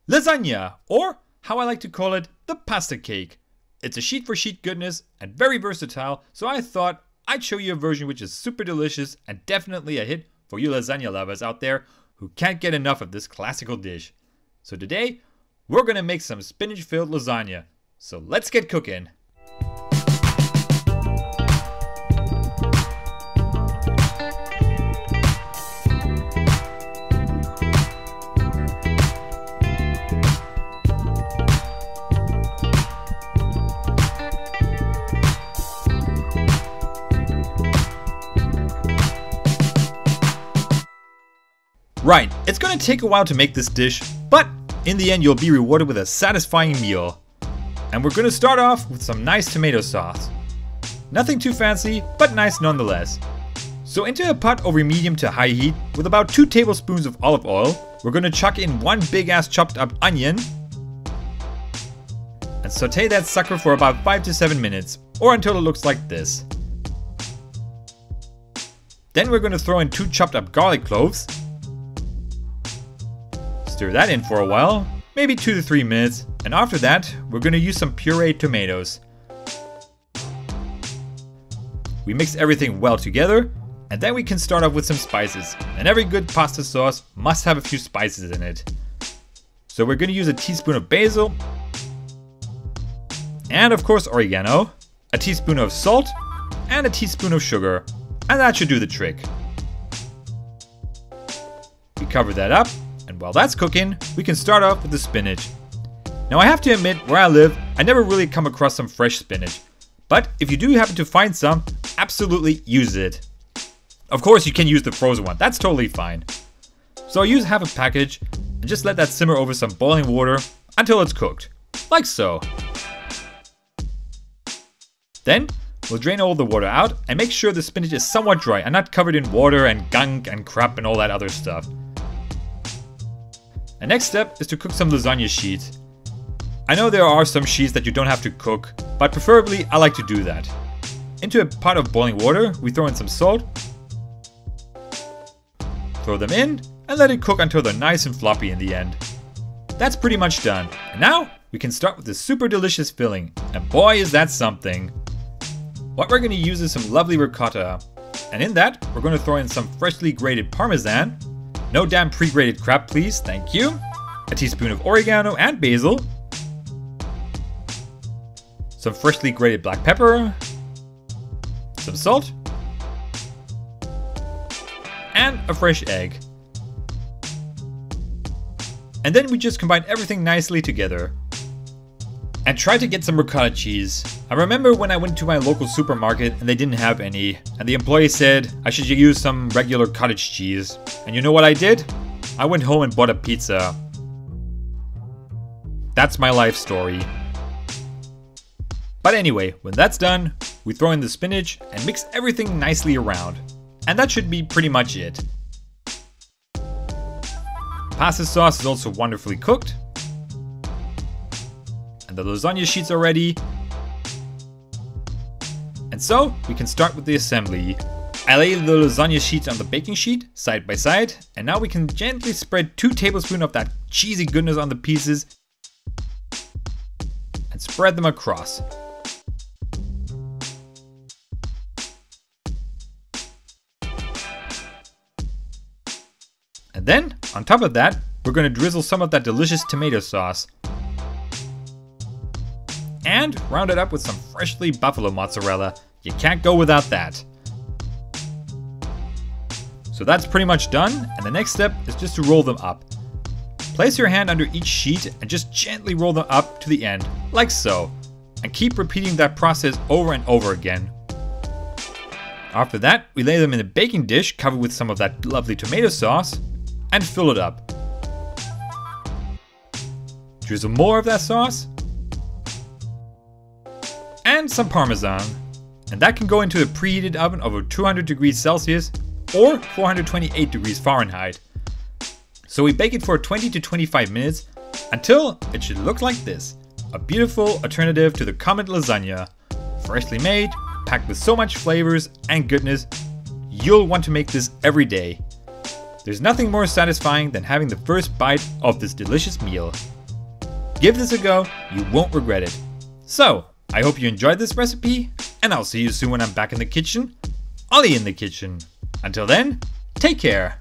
Lasagna, or how I like to call it, the pasta cake. It's a sheet for sheet goodness and very versatile, so I thought I'd show you a version which is super delicious and definitely a hit for you lasagna lovers out there who can't get enough of this classical dish. So today, we're gonna make some spinach filled lasagna. So let's get cooking. Right, it's gonna take a while to make this dish, but in the end you'll be rewarded with a satisfying meal. And we're gonna start off with some nice tomato sauce. Nothing too fancy, but nice nonetheless. So into a pot over medium to high heat with about 2 tablespoons of olive oil, we're gonna chuck in 1 big ass chopped up onion and saute that sucker for about 5 to 7 minutes, or until it looks like this. Then we're gonna throw in 2 chopped up garlic cloves. Stir that in for a while, maybe 2 to 3 minutes, and after that, we're gonna use some pureed tomatoes. We mix everything well together, and then we can start off with some spices, and every good pasta sauce must have a few spices in it. So we're gonna use a teaspoon of basil, and of course oregano, a teaspoon of salt, and a teaspoon of sugar, and that should do the trick. We cover that up. And while that's cooking, we can start off with the spinach. Now I have to admit, where I live, I never really come across some fresh spinach. But if you do happen to find some, absolutely use it. Of course you can use the frozen one, that's totally fine. So I use half a package and just let that simmer over some boiling water until it's cooked. Like so. Then we'll drain all the water out and make sure the spinach is somewhat dry and not covered in water and gunk and crap and all that other stuff. The next step is to cook some lasagna sheets. I know there are some sheets that you don't have to cook, but preferably I like to do that. Into a pot of boiling water, we throw in some salt, throw them in, and let it cook until they're nice and floppy in the end. That's pretty much done. And now we can start with the super delicious filling, and boy is that something. What we're going to use is some lovely ricotta, and in that we're going to throw in some freshly grated parmesan. No damn pre-grated crap please, thank you. A teaspoon of oregano and basil. Some freshly grated black pepper. Some salt. And a fresh egg. And then we just combine everything nicely together. And try to get some ricotta cheese. I remember when I went to my local supermarket and they didn't have any, and the employee said I should use some regular cottage cheese. And you know what I did? I went home and bought a pizza. That's my life story. But anyway, when that's done, we throw in the spinach and mix everything nicely around. And that should be pretty much it. Pasta sauce is also wonderfully cooked. The lasagna sheets are ready. And so we can start with the assembly. I lay the lasagna sheets on the baking sheet side by side, and now we can gently spread 2 tablespoons of that cheesy goodness on the pieces and spread them across. And then on top of that, we're going to drizzle some of that delicious tomato sauce. And round it up with some freshly buffalo mozzarella. You can't go without that. So that's pretty much done, and the next step is just to roll them up. Place your hand under each sheet and just gently roll them up to the end, like so. And keep repeating that process over and over again. After that, we lay them in a baking dish covered with some of that lovely tomato sauce and fill it up. Drizzle more of that sauce. And some parmesan, and that can go into a preheated oven over 200 degrees Celsius or 428 degrees Fahrenheit. So we bake it for 20 to 25 minutes until it should look like this. A beautiful alternative to the common lasagna. Freshly made, packed with so much flavors and goodness, you'll want to make this every day. There's nothing more satisfying than having the first bite of this delicious meal. Give this a go, you won't regret it. So, I hope you enjoyed this recipe, and I'll see you soon when I'm back in the kitchen. Ollie in the kitchen. Until then, take care.